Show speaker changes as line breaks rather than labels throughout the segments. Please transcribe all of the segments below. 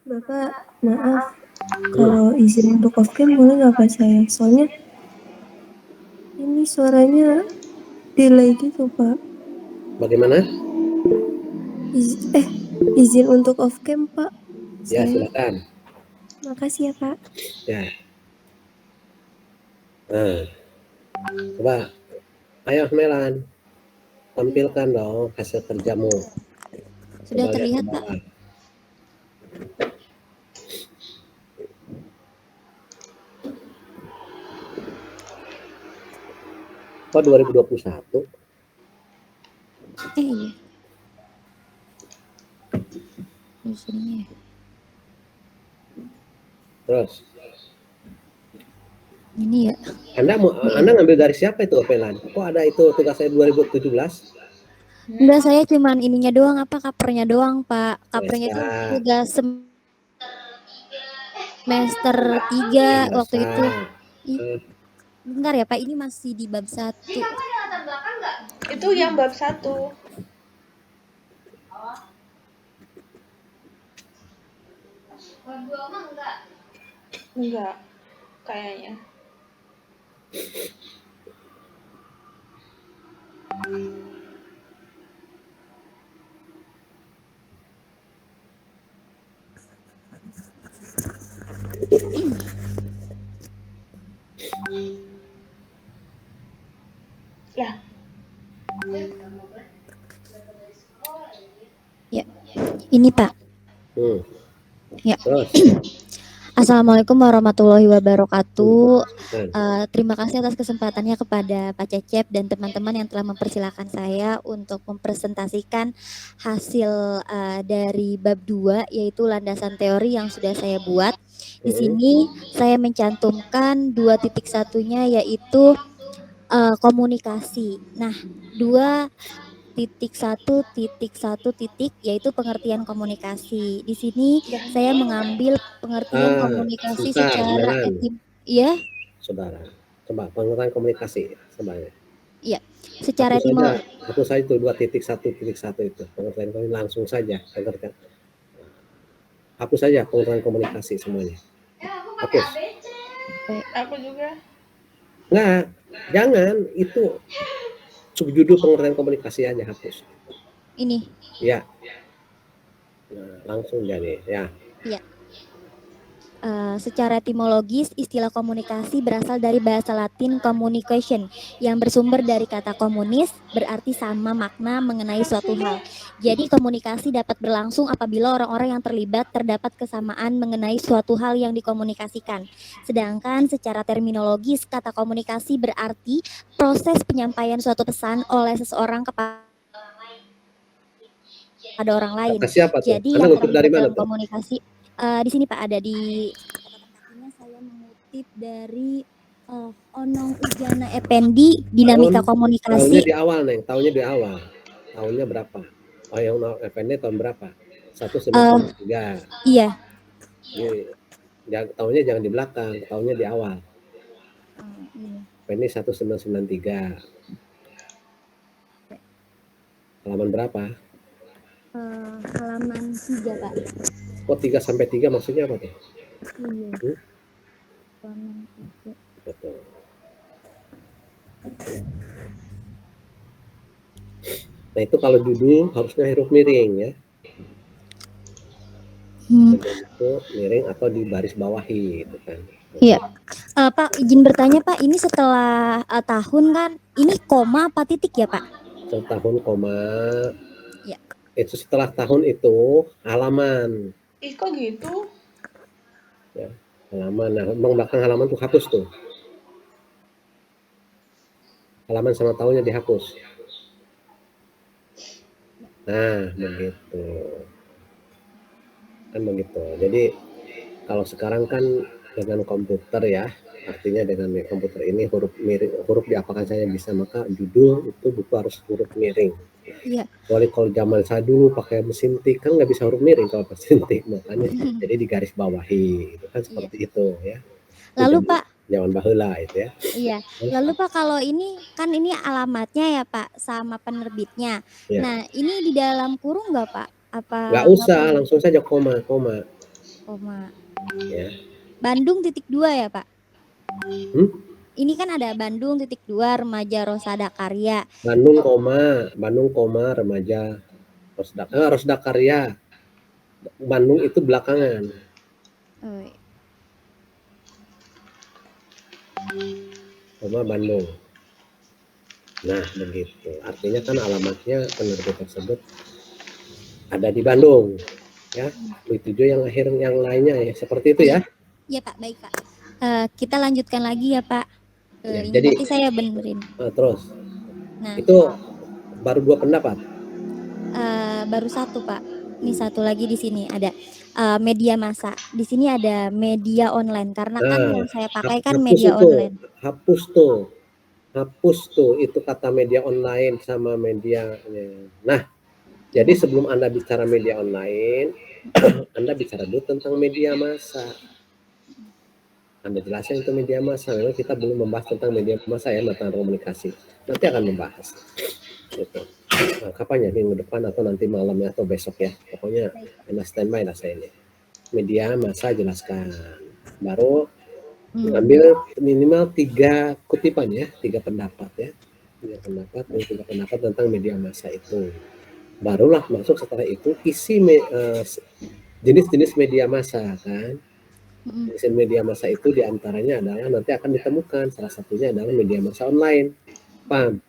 Bapak, maaf, kalau izin untuk off cam boleh nggak Pak saya? Soalnya ini suaranya delay gitu Pak.
Bagaimana?
Izin untuk off cam Pak.
Ya,
Saya.
silakan.
Makasih ya Pak.
Ya. Nah, coba, ayo Melan, tampilkan dong hasil kerjamu.
Sudah
Coba lihat
terlihat
ke
Pak.
bawah. Kok 2021?
Iya. Di sini ya.
Terus,
Ini ya.
Anda ngambil dari siapa itu Melan? Kok ada itu tugas saya 2017?
Enggak, saya cuman ininya doang, covernya doang Pak. Covernya itu
Biasa.
tugas semester 3 waktu itu. Bentar ya Pak, ini masih di bab 1.
Itu yang bab 1. Bab 2 mah enggak? Enggak, kayaknya. Ya.
Ya. Ini Pak. Ya. Assalamualaikum warahmatullahi wabarakatuh. Terima kasih atas kesempatannya kepada Pak Cecep dan teman-teman yang telah mempersilahkan saya untuk mempresentasikan hasil dari bab 2 yaitu landasan teori yang sudah saya buat. Di sini saya mencantumkan 2.1-nya yaitu komunikasi. Nah, 2.1.1 yaitu pengertian komunikasi. Di sini saya mengambil pengertian komunikasi secara ya.
Saudara, coba pengertian komunikasi sebenarnya.
Iya, secara
hapus saja itu 2.1.1 itu. Pengertian komunikasi langsung saja pengertian. Hapus saja pengertian komunikasi semuanya. Hapus.
Aku juga.
Enggak, jangan, itu subjudul pengertian komunikasi aja hapus.
Ini.
Ya. Nah, langsung jadi, ya.
Iya. Secara etimologis, istilah komunikasi berasal dari bahasa Latin communication yang bersumber dari kata komunis, berarti sama makna mengenai suatu hal. Jadi komunikasi dapat berlangsung apabila orang-orang yang terlibat terdapat kesamaan mengenai suatu hal yang dikomunikasikan. Sedangkan secara terminologis, kata komunikasi berarti proses penyampaian suatu pesan oleh seseorang kepada orang lain.
Siapa tuh?
Jadi yang terlibat dalam komunikasi di sini Pak ada di catatan saya mengutip dari Onong Ujana Effendi dinamika komunikasi.
Tahunnya di awal Neng, tahunnya di awal. Tahunnya berapa? Oh yang Onong Effendi tahun berapa? 193.
Iya.
Tahunnya jangan di belakang, tahunnya di awal. Effendi 1993. Halaman berapa?
Halaman 3 Pak.
Oh 3 sampai 3 maksudnya apa tuh?
Iya.
Betul. Nah itu kalau judul harusnya huruf miring ya. Itu miring atau di baris bawahi gitu kan.
Iya. Pak izin bertanya Pak, ini setelah tahun kan ini koma apa titik ya Pak?
Setelah tahun koma.
Ya.
Itu setelah tahun itu halaman.
Kok gitu?
Ya, halaman. Nah, belakang halaman tuh hapus tuh. Halaman sama tahunnya dihapus. Nah, begitu. Kan begitu. Jadi kalau sekarang kan dengan komputer ya, artinya dengan komputer ini huruf diapakan saja bisa, maka judul itu buku harus huruf miring.
Iya.
Kalau zaman saya dulu pakai mesin tik kan nggak bisa huruf miring kalau mesin tik, makanya jadi di garis bawahi itu kan seperti itu ya.
Lalu Pak,
zaman baheula itu ya.
Iya. Lalu Pak kalau ini kan ini alamatnya ya Pak sama penerbitnya.
Ya.
Nah ini di dalam kurung nggak Pak? Apa?
Nggak usah, langsung saja koma.
koma.
Ya.
Bandung .2 ya Pak?
Hmm?
Ini kan ada Bandung .2 remaja Rosada Karya.
Bandung koma remaja Rosada Karya. Bandung itu belakangan.
Oh, iya.
Koma Bandung. Nah, begitu. Artinya kan alamatnya penerbit tersebut ada di Bandung. Ya, itu yang akhir yang lainnya ya, seperti itu ya.
Iya Pak, baik Pak. Kita lanjutkan lagi ya Pak.
Ya,
Ini
jadi
nanti saya benerin.
terus.
Nah,
Itu baru 2 pendapat.
baru satu Pak. Ini satu lagi di sini ada media massa. Di sini ada media online karena kan yang saya pakai kan media online.
Hapus tuh itu kata media online sama media. Nah, jadi sebelum Anda bicara media online, Anda bicara dulu tentang media massa. Anda jelasin itu media massa. Memang kita belum membahas tentang media massa ya, mata komunikasi. Nanti akan membahas. Gitu. Nah, kapan ya, minggu depan atau nanti malamnya atau besok ya. Pokoknya Anda standby lah saya ini. Media massa jelaskan. Baru ambil minimal 3 kutipan ya, 3 pendapat ya. 3 pendapat tentang media massa itu. Barulah masuk setelah itu isi jenis-jenis media massa kan. Jenis media massa itu diantaranya adalah nanti akan ditemukan salah satunya adalah media massa online. Paham?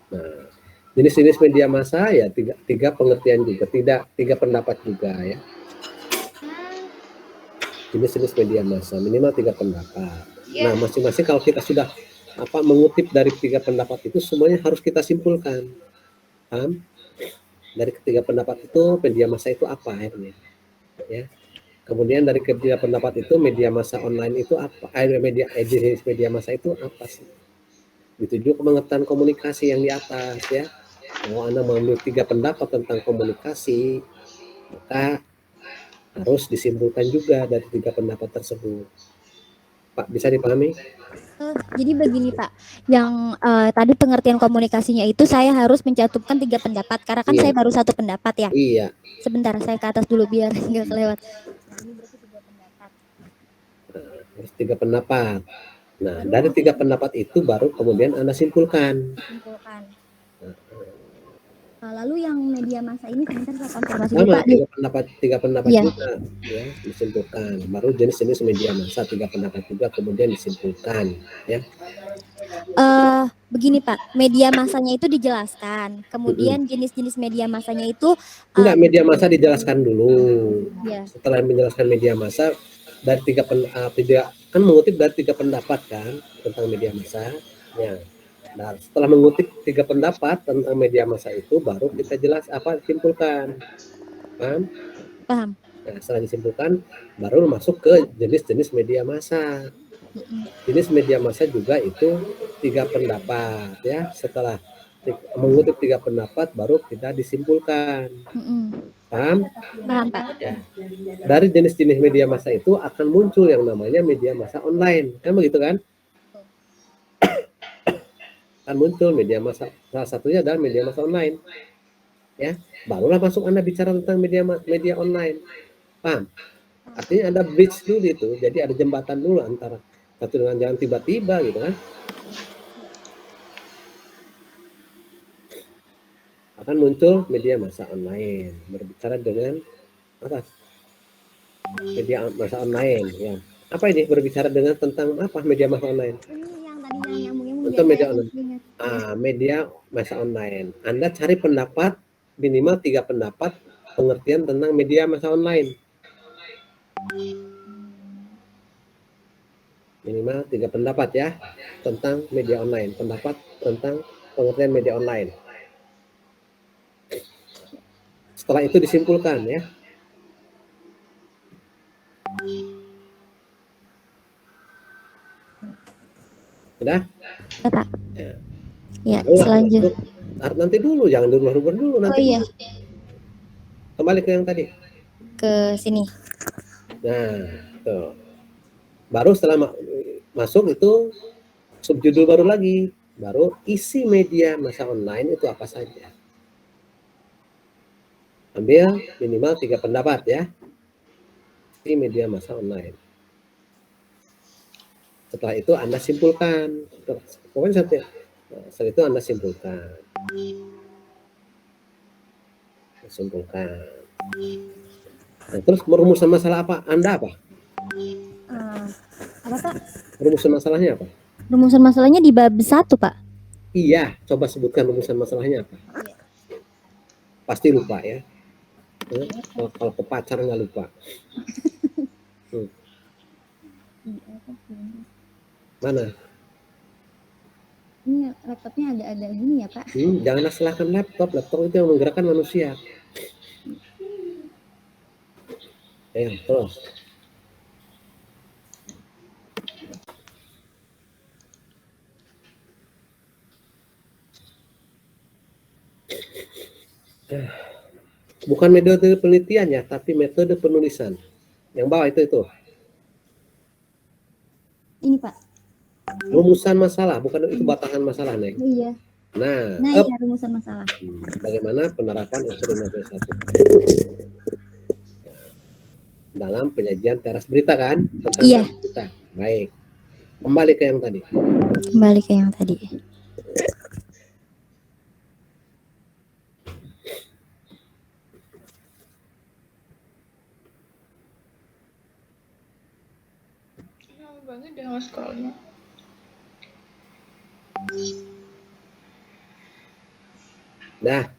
Nah, jenis-jenis media massa ya tiga pengertian juga, tiga pendapat juga ya. Jenis-jenis media massa minimal 3 pendapat. Nah, masing-masing kalau kita sudah mengutip dari 3 pendapat itu semuanya harus kita simpulkan. Paham? Dari ketiga pendapat itu media massa itu apa akhirnya? Ya. Kemudian dari ketiga pendapat itu media massa online itu apa? Jenis media massa itu apa sih? Itu juga pengertian komunikasi yang di atas ya. Kalau Anda mengambil 3 pendapat tentang komunikasi, maka harus disimpulkan juga dari 3 pendapat tersebut. Pak, bisa dipahami?
Jadi begini Pak, yang tadi pengertian komunikasinya itu saya harus mencantumkan 3 pendapat karena kan saya baru 1 pendapat ya.
Iya.
Sebentar saya ke atas dulu biar nggak kelewat. Ini berarti 3 pendapat.
Harus 3 pendapat. Nah, dari 3 pendapat itu baru kemudian Anda simpulkan.
Lalu yang media massa ini sebentar saya konfirmasi
dulu
Pak.
3 pendapat juga ya disimpulkan. Baru jenis-jenis media massa 3 pendapat juga kemudian disimpulkan ya.
Begini Pak, media massanya itu dijelaskan. Kemudian jenis-jenis media massanya itu
enggak, media massa dijelaskan dulu.
Ya.
Setelah menjelaskan media massa dari 3 kan mengutip dari 3 pendapat kan tentang media massa ya. Nah, setelah mengutip 3 pendapat tentang media massa itu baru kita simpulkan. Paham?
Paham.
Nah, setelah disimpulkan baru masuk ke jenis-jenis media massa. Jenis media massa juga itu 3 pendapat ya. Setelah mengutip 3 pendapat baru kita disimpulkan. Paham?
Paham Pak.
Ya. Dari jenis-jenis media massa itu akan muncul yang namanya media massa online. Kan begitu kan? Akan muncul media massa, salah satunya adalah media massa online. Ya, barulah masuk Anda bicara tentang media online. Paham? Artinya ada bridge dulu itu. Jadi ada jembatan dulu antara satu dengan jangan tiba-tiba gitu kan. Akan muncul media massa online. Berbicara dengan apa? Media massa online ya. Apa ini berbicara dengan tentang apa media massa online? Untuk media online. Media massa online. Anda cari pendapat minimal 3 pendapat pengertian tentang media massa online. Minimal 3 pendapat ya tentang media online. Pendapat tentang pengertian media online. Setelah itu disimpulkan ya. Sudah?
Ya, selanjutnya.
Nanti dulu, jangan dirubah dulu nanti.
Oh iya.
Kembali ke yang tadi.
Ke sini.
Nah, tuh. Baru setelah masuk itu subjudul baru lagi. Baru isi media massa online itu apa saja. Ambil minimal 3 pendapat ya. media massa online. Setelah itu Anda simpulkan. Pokoknya setelah itu Anda simpulkan. Nah, terus merumuskan masalah apa? Anda apa?
Apa Pak?
Rumusan masalahnya apa?
Rumusan masalahnya di bab 1 Pak.
Iya, coba sebutkan rumusan masalahnya apa? Pasti lupa ya. Kalau ke pacar nggak lupa. Mana?
Ini laptopnya ada gini ya Pak.
Janganlah salahkan laptop. Laptop itu yang menggerakkan manusia. Terus. Bukan metode penelitian ya, tapi metode penulisan. Yang bawah itu.
Ini Pak.
Rumusan masalah, bukan itu batasan masalah, Neng.
Iya.
Nah,
iya rumusan masalah.
Bagaimana penerapan unsur 51 dalam penyajian teras berita kan?
Iya.
Berita. Baik. Kembali ke yang tadi.
Lama banget deh scrollnya.
Nah,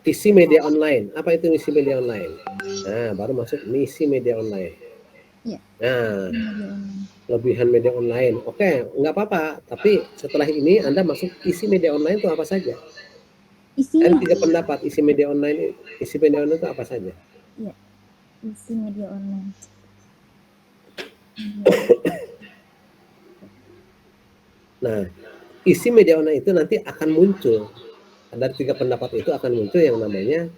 isi media online. Apa itu misi media online? Nah, baru masuk misi media online.
Iya.
Nah, kelebihan media online. Oke, nggak apa-apa. Tapi setelah ini Anda masuk isi media online itu apa saja?
Isinya.
Ada 3 pendapat isi media online. Isi media online itu apa saja?
Iya. Isi media online.
Nah, isi media online itu nanti akan muncul. Ada 3 pendapat itu akan muncul yang namanya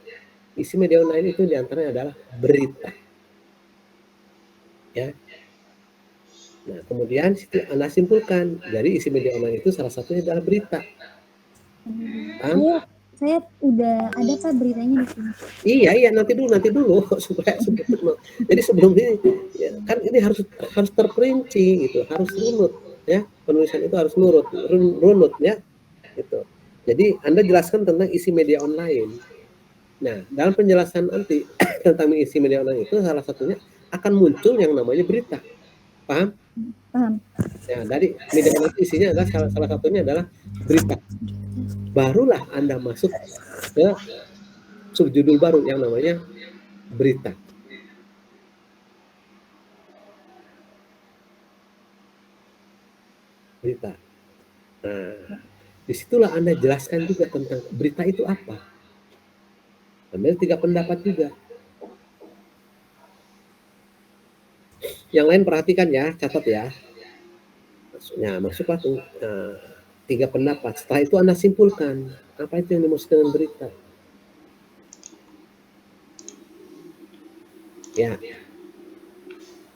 isi media online itu diantaranya adalah berita. Ya. Nah, kemudian situ Anda simpulkan dari isi media online itu salah satunya adalah berita.
Saya udah ada Pak beritanya di sini.
Iya, nanti dulu supaya jadi sebelum ini ya, kan ini harus terperinci gitu, harus runut ya. Penulisan itu harus runut ya. Gitu. Jadi Anda jelaskan tentang isi media online. Nah, dalam penjelasan nanti tentang isi media online itu salah satunya akan muncul yang namanya berita. Paham?
Paham.
Ya, dari media online isinya adalah salah satunya adalah berita. Barulah Anda masuk ke subjudul baru yang namanya berita. Berita. Nah, disitulah Anda jelaskan juga tentang berita itu apa. Ambil 3 pendapat juga. Yang lain perhatikan ya, catat ya. Masuklah tuh 3 pendapat. Setelah itu Anda simpulkan apa itu yang dimaksud dengan berita. Ya.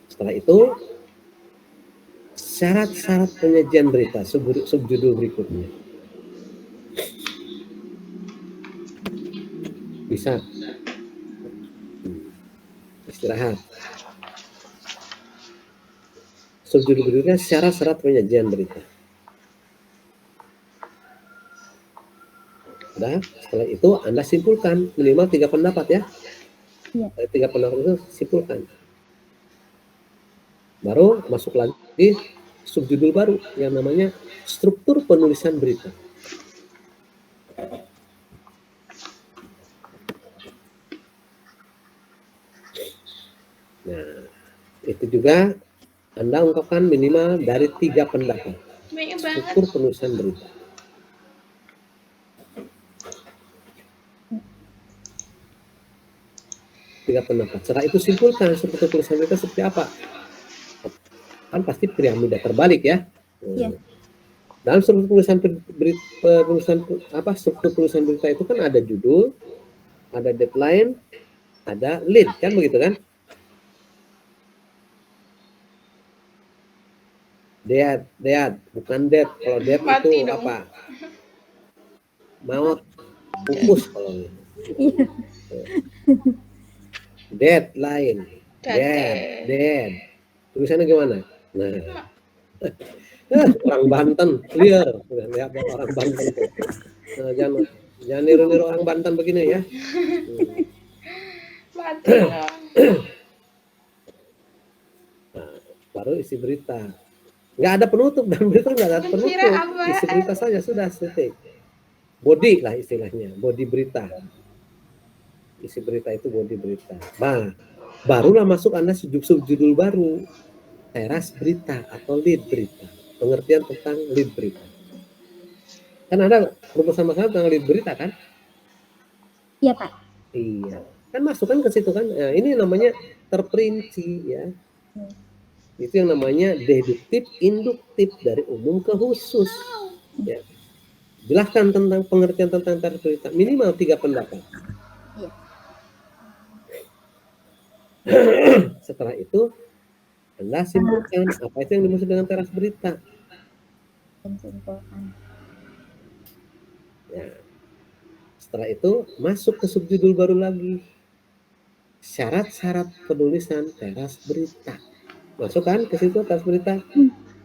Setelah itu syarat-syarat penyajian berita subjudul berikutnya. Bisa istirahat. Subjudul berikutnya syarat-syarat penyajian berita. Nah, setelah itu Anda simpulkan minimal 3 pendapat ya.
Iya.
3 pendapat itu simpulkan. Baru masuk lagi subjudul baru yang namanya struktur penulisan berita. Nah, itu juga Anda ungkapkan minimal dari 3 pendapat. Struktur penulisan berita. Tiga pendapat. Setelah itu simpulkan struktur penulisan berita seperti apa. Kan pasti piramida terbalik ya.
Iya.
Dalam struktur penulisan berita itu kan ada judul, ada deadline, ada lead kan begitu kan? Dead, bukan dead. Kalau dead itu dong. Apa? Maut, pupus kalau ini. Deadline. dead. Tulisannya gimana? Nah, orang Banten, clear. Lihat orang Banten tuh. Nah, jangan niru-niru orang Banten begini ya.
Mati dong.
Nah, baru isi berita. Nggak ada penutup, dan berita nggak ada penutup. Isi berita saja sudah titik. Body lah istilahnya, body berita. Isi berita itu body berita. Nah, barulah masuk Anda subjudul baru, teras berita atau lead berita. Pengertian tentang lead berita. Kan ada rumus sama-sama tentang lead berita kan?
Iya Pak.
Iya. Kan masuk kan ke situ kan? Nah, ini namanya terperinci ya. Itu yang namanya deduktif induktif, dari umum ke khusus. Ya. Jelaskan tentang pengertian tentang teras berita, minimal 3 pendapat.
Iya.
Setelah itu Anda simpulkan apa itu yang dimaksud dengan teras berita. Ya. Setelah itu masuk ke subjudul baru lagi, syarat-syarat penulisan teras berita. Masuk kan ke situ teras berita.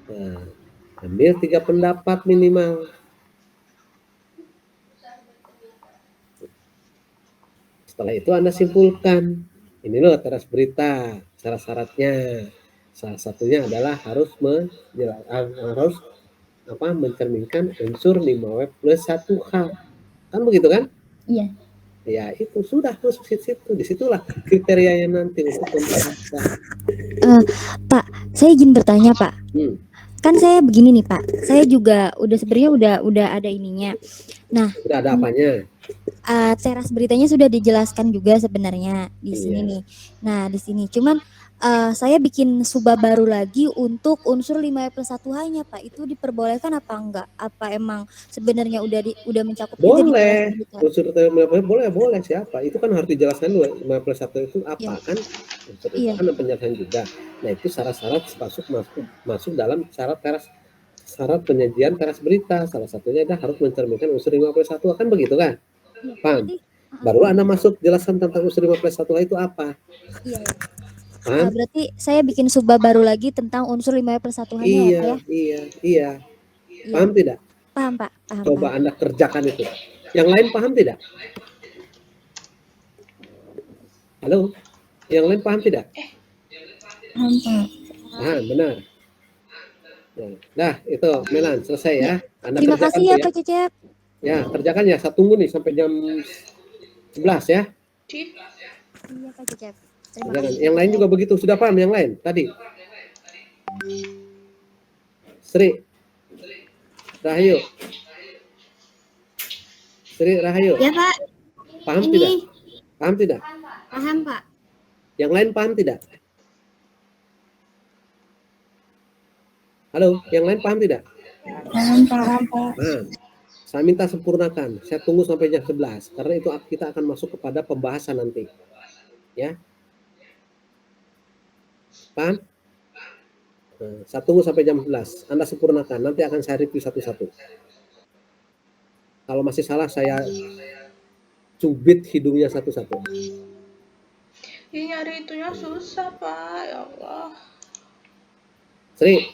Nah, ambil 3 pendapat minimal. Setelah itu Anda simpulkan, ini loh teras berita, syarat-syaratnya. Salah satunya adalah harus mencerminkan unsur 5W plus 1H. Kan begitu kan?
Iya.
Ya itu sudah masuk situ. Disitulah kriterianya nanti untuk pembahasan.
Pak, saya izin bertanya Pak. Kan saya begini nih Pak, saya juga sebenarnya udah ada ininya. Nah,
udah ada apanya?
Teras beritanya sudah dijelaskan juga sebenarnya di sini nih. Nah, di sini cuman saya bikin subab baru lagi untuk unsur 5 plus 1H-nya Pak. Itu diperbolehkan apa enggak? Apa emang sebenarnya udah mencakup juga di teras berita?
Unsur 5 boleh siapa? Itu kan harus dijelaskan dulu 5 plus 1 itu apa kan? Unsur itu kan penjelasan juga. Nah, itu syarat-syarat masuk dalam syarat penyajian teras berita. Salah satunya adalah harus mencerminkan unsur 5 plus 1 kan begitu kan? Paham? Baru Anda masuk jelasan tentang unsur 5 plus 1 itu apa?
Iya. Berarti saya bikin subbab baru lagi tentang unsur 5 plus 1-nya ya Pak ya?
Iya. Paham tidak?
Paham Pak.
Coba Anda kerjakan itu. Yang lain paham tidak? Halo? Yang lain paham tidak?
Paham Pak.
Paham, benar. Nah, itu Melan selesai ya. Anda
terima kasih ya Pak Cecep.
Ya, kerjakan ya. Saya tunggu nih sampai jam 11 ya.
Iya Pak Cecep.
Yang lain juga begitu. Sudah paham yang lain tadi? Sri Rahayu.
Ya Pak.
Paham tidak? Paham tidak?
Paham Pak.
Yang lain paham tidak? Halo, yang lain paham tidak?
Paham Pak.
Nah, saya minta sempurnakan. Saya tunggu sampai jam 11 karena itu kita akan masuk kepada pembahasan nanti. Ya. Paham? Nah, saya tunggu sampai jam 11. Anda sempurnakan. Nanti akan saya review satu-satu. Kalau masih salah saya cubit hidungnya satu-satu.
Nyari itunya susah Pak, ya Allah.
Sri,